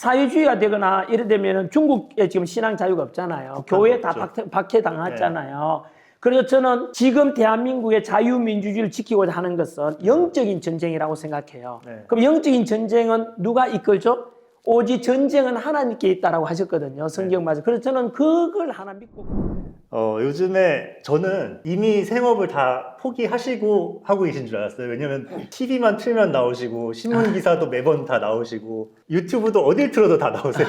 사회주의가 되거나 이래 되면은 중국에 지금 신앙 자유가 없잖아요. 교회 다 없죠. 박해당했잖아요. 그래서 저는 지금 대한민국의 자유민주주의를 지키고자 하는 것은 영적인 전쟁이라고 생각해요. 네. 그럼 영적인 전쟁은 누가 이끌죠? 오직 전쟁은 하나님께 있다라고 하셨거든요. 성경 맞아. 그래서 저는 그걸 하나 믿고. 요즘에 저는 이미 생업을 다 포기하시고 하고 계신 줄 알았어요. 왜냐면 TV만 틀면 나오시고 신문 기사도 매번 다 나오시고 유튜브도 어딜 틀어도 다 나오세요.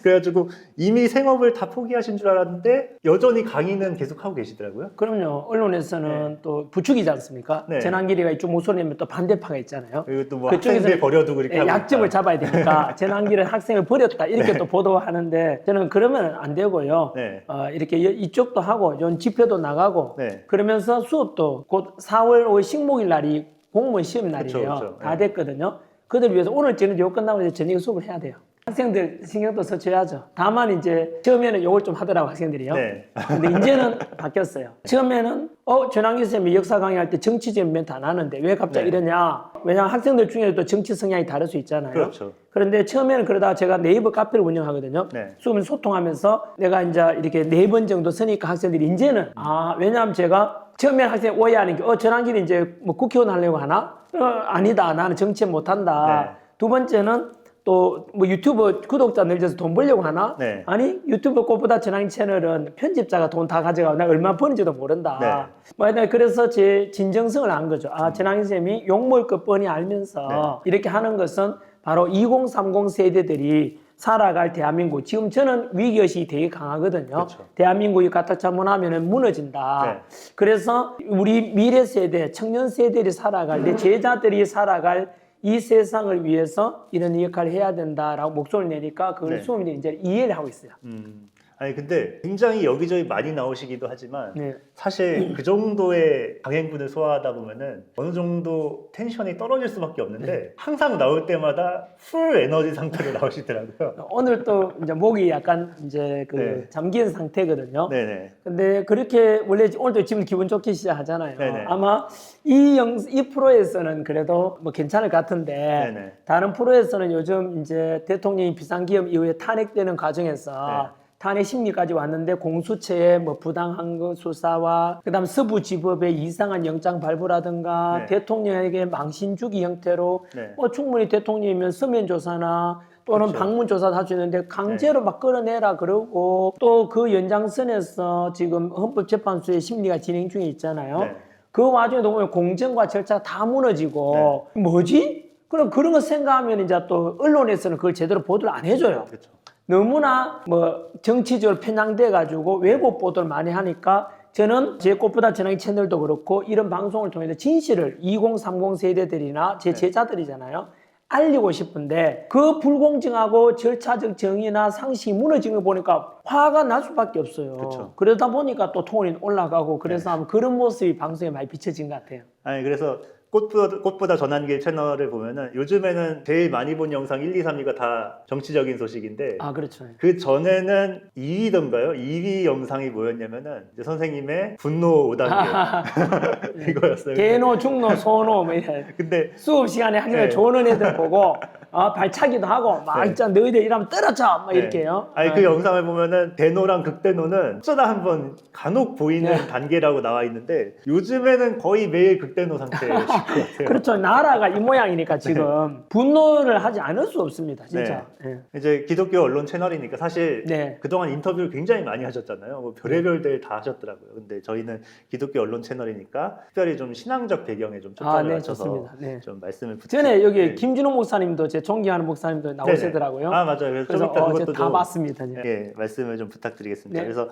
그래가지고 이미 생업을 다 포기하신 줄 알았는데 여전히 강의는 계속 하고 계시더라고요. 그럼요. 언론에서는 또 부추기지 않습니까? 네. 재난기리가 이쪽 목소리 내면 또 반대파가 있잖아요. 그리고 또 뭐 그쪽에서는 학생들 버려두고 이렇게 하고 약점을 있다. 잡아야 되니까 재난기를 학생을 버렸다 이렇게 네. 또 보도하는데 저는 그러면 안 되고요. 네. 이렇게 이쪽도 하고 전 집회도 나가고 네. 그러면서 수업도 곧 4월 5일 식목일 날이 공무원 시험 날이에요. 그쵸, 그쵸. 다 네. 됐거든요. 그들 위해서 오늘 저는 요 끝나고 이제 저녁에 수업을 해야 돼요. 학생들 신경도 써줘야죠. 다만 이제 처음에는 요걸 좀 하더라고 학생들이요. 네. 근데 이제는 바뀌었어요. 처음에는 전환기 선생님이 역사 강의할 때 정치적인 멘트 안 하는데 왜 갑자기 네. 이러냐. 왜냐하면 학생들 중에도 정치 성향이 다를 수 있잖아요. 그렇죠. 그런데 처음에는 그러다가 제가 네이버 카페를 운영하거든요. 네. 수업을 소통하면서 내가 이제 이렇게 4번 정도 쓰니까 학생들이 이제는 왜냐하면 제가 처음에는 학생이 오해하는 게 전환기는 이제 뭐 국회의원 하려고 하나? 아니다. 나는 정치 못한다. 네. 두 번째는 또 뭐 유튜브 구독자 늘려서 돈 벌려고 하나? 네. 아니 유튜브 꽃보다 전환기 채널은 편집자가 돈 다 가져가고 내가 얼마 버는지도 모른다. 네. 뭐 하여튼 그래서 제 진정성을 안 거죠. 전환기 쌤이 욕먹을 것 뻔히 알면서 이렇게 하는 것은 바로 2030 세대들이 살아갈 대한민국. 지금 저는 위기의식이 되게 강하거든요. 그렇죠. 대한민국이 까딱잘못하면 무너진다. 네. 그래서 우리 미래 세대, 청년 세대들이 살아갈, 내 제자들이 살아갈 이 세상을 위해서 이런 역할을 해야 된다라고 목소리를 내니까 그걸 네. 수험인들이 이제 이해를 하고 있어요. 아니 근데 굉장히 여기저기 많이 나오시기도 하지만 네. 사실 그 정도의 강행군을 소화하다 보면은 어느 정도 텐션이 떨어질 수밖에 없는데 항상 나올 때마다 풀 에너지 상태로 나오시더라고요. 오늘 또 이제 목이 약간 이제 그 네. 잠긴 상태거든요. 네네. 근데 그렇게 원래 오늘도 지금 기분 좋게 시작하잖아요. 네네. 아마 이 프로에서는 그래도 뭐 괜찮을 것 같은데 네네. 다른 프로에서는 요즘 이제 대통령이 비상기업 이후에 탄핵되는 과정에서 네. 탄핵 심리까지 왔는데 공수처의 뭐 부당한 거 수사와 그다음 서부지법의 이상한 영장 발부라든가 네. 대통령에게 망신 주기 형태로 네. 충분히 대통령이면 서면 조사나 또는 그렇죠. 방문 조사도 할 수 있는데 강제로 막 끌어내라 그러고 또 그 연장선에서 지금 헌법재판소의 심리가 진행 중에 있잖아요. 네. 그 와중에도 보면 공정과 절차가 다 무너지고 뭐지? 그럼 그런 거 생각하면 이제 또 언론에서는 그걸 제대로 보도를 안 해줘요. 그렇죠. 너무나 뭐 정치적으로 편향돼 가지고 왜곡 보도를 많이 하니까 저는 제 꽃보다 전화기 채널도 그렇고 이런 방송을 통해서 진실을 2030 세대들이나 제 제자들이잖아요. 알리고 싶은데 그 불공정하고 절차적 정의나 상식이 무너지는 거 보니까 화가 날 수밖에 없어요. 그쵸. 그러다 보니까 또 톤이 올라가고 그래서 아마 그런 모습이 방송에 많이 비춰진 것 같아요. 아니 그래서 꽃보다 전환길 채널을 보면은 요즘에는 제일 많이 본 영상 1, 2, 3위가 다 정치적인 소식인데 그렇죠. 그 전에는 2위던가요? 2위 영상이 뭐였냐면은 이제 선생님의 분노 5단계 이거였어요. 개노, 중노, 소노 뭐 이래. 근데 수업 시간에 학생들 네. 좋은 애들 보고 발차기도 하고 막 네. 진짜 너희들 이러면 떨어져 막 네. 이렇게요. 아니 그 영상을 보면은 대노랑 극대노는 어쩌다 한번 간혹 보이는 단계라고 나와 있는데 요즘에는 거의 매일 극대노 상태실 것 같아요. 그렇죠. 나라가 이 모양이니까 지금 분노를 하지 않을 수 없습니다. 진짜. 네. 이제 기독교 언론 채널이니까 사실 네. 그동안 인터뷰를 굉장히 많이 하셨잖아요. 뭐 별의별 들 다 하셨더라고요. 근데 저희는 기독교 언론 채널이니까 특별히 좀 신앙적 배경에 좀 초점을 네, 맞춰서 좋습니다. 네. 좀 말씀을 전에 여기 네. 김준호 목사님도 제 존경하는 목사님도 나오시더라고요. 맞아요. 그래서 좀 이따 제가 그것도 다 좀 봤습니다. 말씀을 좀 부탁드리겠습니다. 네. 그래서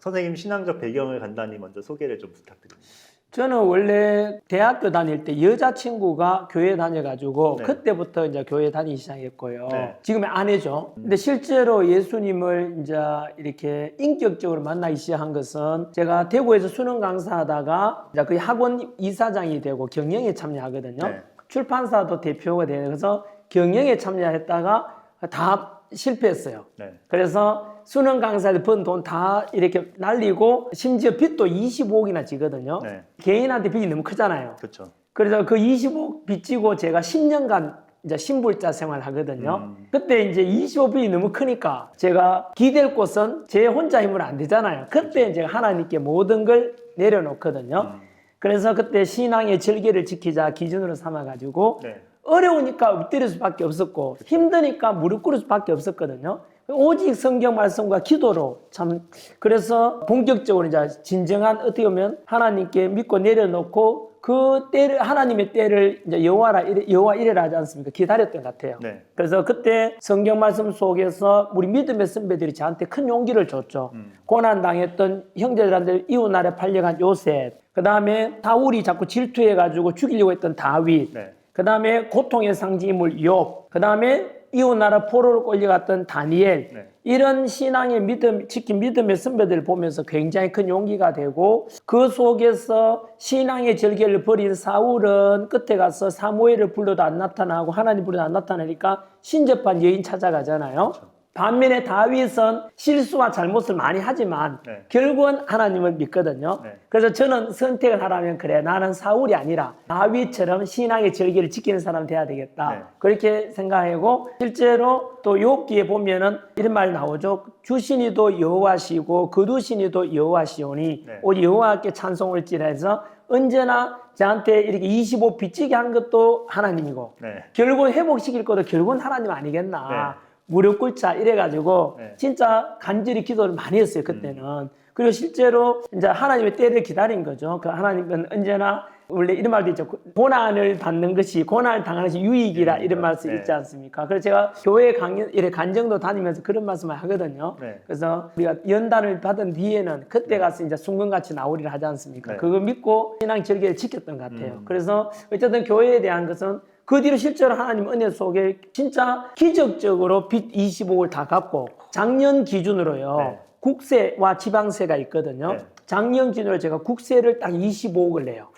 선생님 신앙적 배경을 간단히 먼저 소개를 좀 부탁드립니다. 저는 원래 대학교 다닐 때 여자친구가 교회 다녀가지고 네. 그때부터 이제 교회 다니기 시작했고요. 네. 지금의 아내죠. 근데 실제로 예수님을 이제 이렇게 인격적으로 만나기 시작한 것은 제가 대구에서 수능 강사하다가 이제 그 학원 이사장이 되고 경영에 참여하거든요. 네. 출판사도 대표가 되고 그래서 경영에 참여했다가 다 실패했어요. 네. 그래서 수능 강사들 번 돈 다 이렇게 날리고 심지어 빚도 25억이나 지거든요. 네. 개인한테 빚이 너무 크잖아요. 그렇죠. 그래서 그 25억 빚지고 제가 10년간 이제 신불자 생활을 하거든요. 그때 이제 25평이 너무 크니까 제가 기댈 곳은 제 혼자 힘으로 안 되잖아요. 그때 제가 하나님께 모든 걸 내려놓거든요. 그래서 그때 신앙의 절개를 지키자 기준으로 삼아가지고 네. 어려우니까 엎드릴 수밖에 없었고 힘드니까 무릎 꿇을 수밖에 없었거든요. 오직 성경 말씀과 기도로 참 그래서 본격적으로 이제 진정한 어떻게 보면 하나님께 믿고 내려놓고 그 때를 하나님의 때를 이제 여호와 이래라 하지 않습니까? 기다렸던 것 같아요. 네. 그래서 그때 성경 말씀 속에서 우리 믿음의 선배들이 저한테 큰 용기를 줬죠. 고난 당했던 형제들한테 이웃 나라에 팔려간 요셉, 그 다음에 사울이 자꾸 질투해가지고 죽이려고 했던 다윗, 네. 그 다음에 고통의 상징인물 욥, 그 다음에 이웃나라 포로로 끌려갔던 다니엘, 네. 이런 신앙의 믿음, 지킨 믿음의 선배들을 보면서 굉장히 큰 용기가 되고 그 속에서 신앙의 절개를 버린 사울은 끝에 가서 사무엘을 불러도 안 나타나고 하나님 불러도 안 나타나니까 신접한 여인 찾아가잖아요. 반면에 다윗은 실수와 잘못을 많이 하지만 네. 결국은 하나님을 믿거든요. 네. 그래서 저는 선택을 하라면 그래 나는 사울이 아니라 다윗처럼 신앙의 절개를 지키는 사람 돼야 되겠다. 네. 그렇게 생각하고 실제로 또 욥기에 보면은 이런 말 나오죠. 주신이도 여호와시고 거두신이도 여호와시오니 네. 오직 여호와께 찬송을지라 해서 언제나 저한테 이렇게 25 빚지게 한 것도 하나님이고 네. 결국 회복시킬 것도 결국은 하나님 아니겠나. 네. 무릎 꿇자 이래가지고 네. 진짜 간절히 기도를 많이 했어요 그때는. 그리고 실제로 이제 하나님의 때를 기다린 거죠. 그 하나님은 언제나 원래 이런 말도 있죠. 고난을 받는 것이 고난을 당하는 것이 유익이라 이런 말씀 네. 있지 않습니까? 그래서 제가 교회 강연 이래 간정도 다니면서 그런 말씀을 하거든요. 네. 그래서 우리가 연단을 받은 뒤에는 그때 가서 이제 순금같이 나오리라 하지 않습니까? 네. 그거 믿고 신앙 절개를 지켰던 것 같아요. 그래서 어쨌든 교회에 대한 것은 그 뒤로 실제로 하나님 은혜 속에 진짜 기적적으로 빚 25억을 다 갚고 작년 기준으로요. 네. 국세와 지방세가 있거든요. 네. 작년 기준으로 제가 국세를 딱 25억을 내요.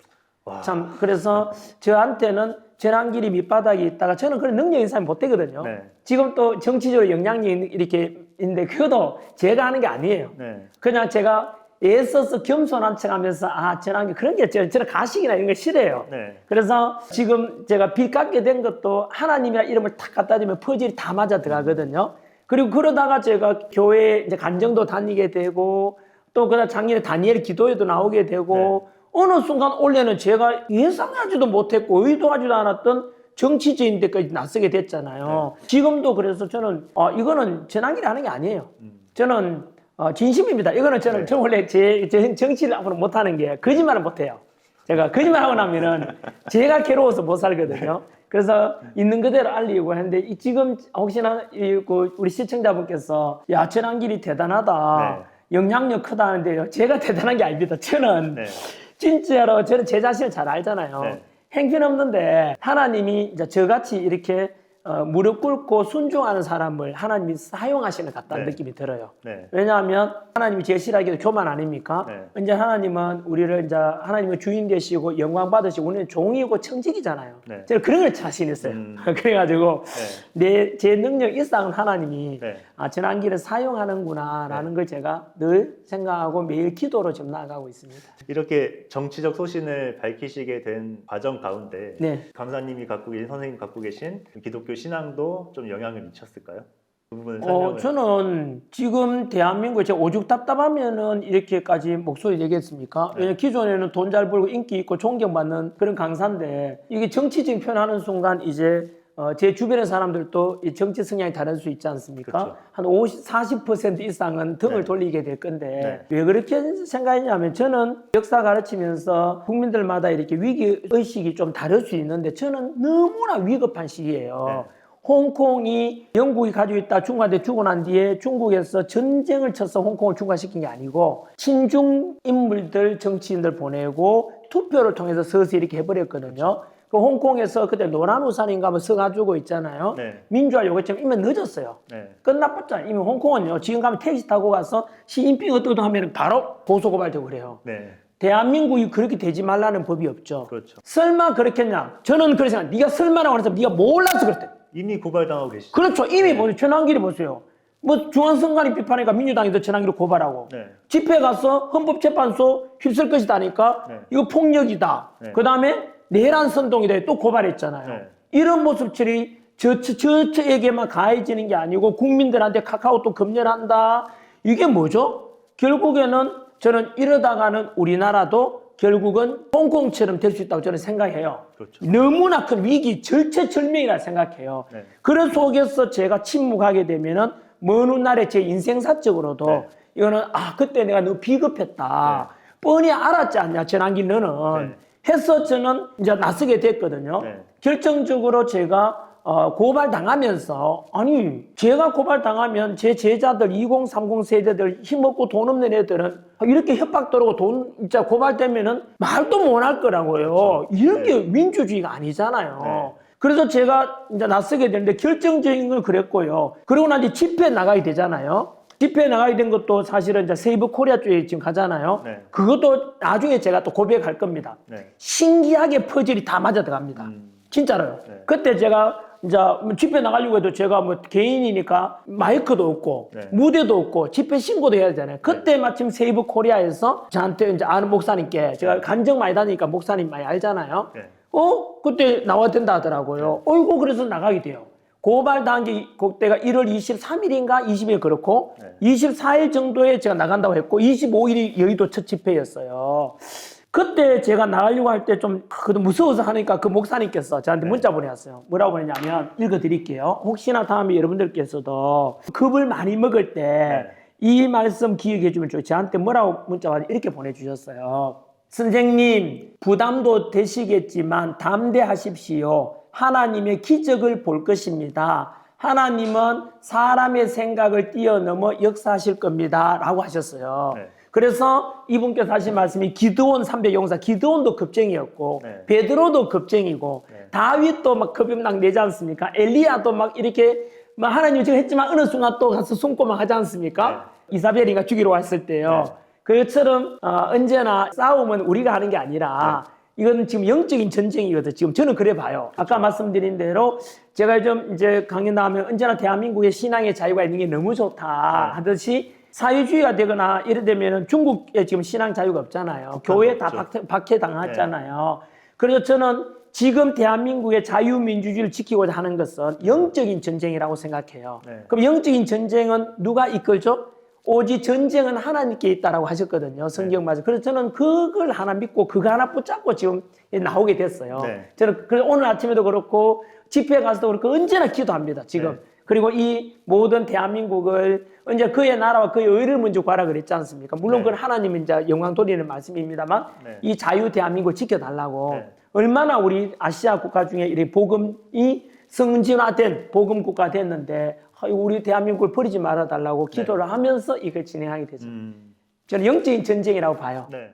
와. 참 그래서 저한테는 재난길이 밑바닥에 있다가 저는 그런 능력 있는 사람이 못 되거든요. 네. 지금 또 정치적으로 영향력이 이렇게 있는데 그것도 제가 하는 게 아니에요. 네. 그냥 제가 애써서 겸손한 척하면서 재난기 그런 게 저는 가식이나 이런 걸 싫어해요. 네. 그래서 지금 제가 빚 갚게 된 것도 하나님이라 이름을 탁 갖다 주면 퍼즐이 다 맞아 들어가거든요. 그리고 그러다가 제가 교회 이제 간정도 다니게 되고 또 그다음 작년에 다니엘 기도회도 나오게 되고 어느 순간 올해는 제가 예상하지도 못했고 의도하지도 않았던 정치적인 데까지 나서게 됐잖아요. 지금도 그래서 저는 이거는 전환기를 하는 게 아니에요. 저는 진심입니다. 이거는 저는 저 원래 제 정치를 앞으로 못하는 게 거짓말을 못해요. 제가 거짓말하고 나면은 제가 괴로워서 못 살거든요. 그래서 있는 그대로 알리고 했는데 지금 혹시나 우리 시청자분께서 야 전환길이 대단하다. 영향력 크다 하는데요. 제가 대단한 게 아닙니다. 저는 진짜로 저는 제 자신을 잘 알잖아요. 행편없는데 하나님이 이제 저같이 이렇게 무릎 꿇고 순종하는 사람을 하나님이 사용하시는 것 같다는 느낌이 들어요. 왜냐하면 하나님이 제일 싫어하기도 교만 아닙니까? 이제 하나님은 우리를 이제 하나님의 주인 되시고 영광 받으시고 우리는 종이고 청직이잖아요. 제가 그런 걸 자신 있어요. 그래가지고 제 능력 이상은 하나님이 전환기를 사용하는구나라는 걸 제가 늘 생각하고 매일 기도로 지금 나아가고 있습니다. 이렇게 정치적 소신을 밝히시게 된 과정 가운데 강사님이 갖고 계신 선생님이 갖고 계신 기독교 신앙도 좀 영향을 미쳤을까요? 그 부분을 설명을. 저는 지금 대한민국에 제가 오죽 답답하면은 이렇게까지 목소리 내겠습니까? 왜냐면 기존에는 돈 잘 벌고 인기 있고 존경받는 그런 강사인데 이게 정치적인 표현하는 순간 이제 제 주변의 사람들도 이 정치 성향이 다를 수 있지 않습니까? 그렇죠. 한 40% 이상은 등을 돌리게 될 건데 왜 그렇게 생각했냐면 저는 역사 가르치면서 국민들마다 이렇게 위기 의식이 좀 다를 수 있는데 저는 너무나 위급한 시기예요. 홍콩이 영국이 가지고 있다 중국한테 주고 난 뒤에 중국에서 전쟁을 쳐서 홍콩을 중화시킨 게 아니고 친중 인물들 정치인들 보내고 투표를 통해서 서서히 이렇게 해버렸거든요. 그 홍콩에서 그때 노란 우산인가 뭐 서가지고 있잖아요. 민주화 요구처럼 이미 늦었어요. 끝나봤잖아요. 이미 홍콩은요. 지금 가면 택시 타고 가서 시진핑 어떻게 하면 바로 고소고발되고 그래요. 대한민국이 그렇게 되지 말라는 법이 없죠. 그렇죠. 설마 그렇겠냐? 저는 그렇게 생각해요. 네가 설마라고 해서 네가 몰라서 그랬대. 이미 고발당하고 계시죠. 그렇죠. 이미 보세요. 전환길이 보세요. 뭐 중앙선관위 비판하니까 민주당이 전환길을 고발하고 집회 가서 헌법재판소 휩쓸 것이다 하니까 이거 폭력이다. 그 다음에 내란 선동이다 또 고발했잖아요. 이런 모습들이 저에게만 가해지는 게 아니고 국민들한테 카카오톡 검열한다. 이게 뭐죠? 결국에는 저는 이러다가는 우리나라도 결국은 홍콩처럼 될 수 있다고 저는 생각해요. 그렇죠. 너무나 큰 위기, 절체절명이라 생각해요. 네. 그런 속에서 제가 침묵하게 되면은 먼 훗날에 제 인생사적으로도 네. 이거는 그때 내가 너무 비겁했다. 뻔히 알았지 않냐, 전환기 너는. 해서 저는 이제 나서게 됐거든요. 네. 결정적으로 제가 고발당하면서 아니 제가 고발당하면 제 제자들 2030 세대들 힘없고 돈 없는 애들은 이렇게 협박 들어오고 돈 진짜 고발되면은 말도 못 할 거라고요. 그렇죠. 이런 게 민주주의가 아니잖아요. 네. 그래서 제가 이제 나서게 되는데 결정적인 걸 그랬고요. 그러고 난 뒤 집회 나가게 되잖아요. 집회에 나가게 된 것도 사실은 이제 세이브 코리아 쪽에 지금 가잖아요. 네. 그것도 나중에 제가 또 고백할 겁니다. 네. 신기하게 퍼즐이 다 맞아 들어갑니다. 진짜로요. 네. 그때 제가 이제 집회 나가려고 해도 제가 뭐 개인이니까 마이크도 없고 네. 무대도 없고 집회 신고도 해야 되잖아요. 그때 마침 세이브 코리아에서 저한테 이제 아는 목사님께 제가 간증 많이 다니니까 목사님 많이 알잖아요. 네. 그때 나와야 된다 하더라고요. 어이구 그래서 나가게 돼요. 고발당한 게 그때가 1월 23일인가 20일 그렇고 네. 24일 정도에 제가 나간다고 했고 25일이 여의도 첫 집회였어요. 그때 제가 나가려고 할 때 좀 무서워서 하니까 그 목사님께서 저한테 문자 보내왔어요. 뭐라고 보냈냐면 읽어드릴게요. 혹시나 다음에 여러분들께서도 겁을 많이 먹을 때 이 말씀 기억해 주면 좋아요. 저한테 뭐라고 문자가 이렇게 보내주셨어요. 선생님 부담도 되시겠지만 담대하십시오. 하나님의 기적을 볼 것입니다. 하나님은 사람의 생각을 뛰어넘어 역사하실 겁니다. 라고 하셨어요. 네. 그래서 이분께서 하신 말씀이 기드온 300용사, 기드온도 겁쟁이였고 네. 베드로도 겁쟁이고 네. 다윗도 막 겁막 내지 않습니까? 엘리야도 막 이렇게 막 하나님이 지금 했지만 어느 순간 또 가서 숨고만 하지 않습니까? 이사벨이가 죽이러 왔을 때요. 네. 그것처럼 언제나 싸움은 우리가 하는 게 아니라 이건 지금 영적인 전쟁이거든. 지금 저는 그래 봐요. 아까 말씀드린 대로 제가 좀 이제 강연 나오면 언제나 대한민국의 신앙의 자유가 있는 게 너무 좋다 하듯이 사회주의가 되거나 이러되면 중국에 지금 신앙 자유가 없잖아요. 교회 다 박해당했잖아요. 그래서 저는 지금 대한민국의 자유민주주의를 지키고자 하는 것은 영적인 전쟁이라고 생각해요. 그럼 영적인 전쟁은 누가 이끌죠? 오직 전쟁은 하나님께 있다라고 하셨거든요. 성경 맞아. 그래서 저는 그걸 하나 믿고 그거 하나 붙잡고 지금 나오게 됐어요. 저는 그래서 오늘 아침에도 그렇고 집회 가서도 그렇고 언제나 기도합니다. 지금. 그리고 이 모든 대한민국을 언제 그의 나라와 그의 의를 먼저 구하라 그랬지 않습니까? 물론 그건 하나님은 이제 영광 돌리는 말씀입니다만 이 자유 대한민국을 지켜달라고 얼마나 우리 아시아 국가 중에 이 복음이 성진화된 복음 국가 됐는데 우리 대한민국을 버리지 말아달라고 기도를 하면서 이걸 진행하게 되죠. 저는 영적인 전쟁이라고 봐요. 네.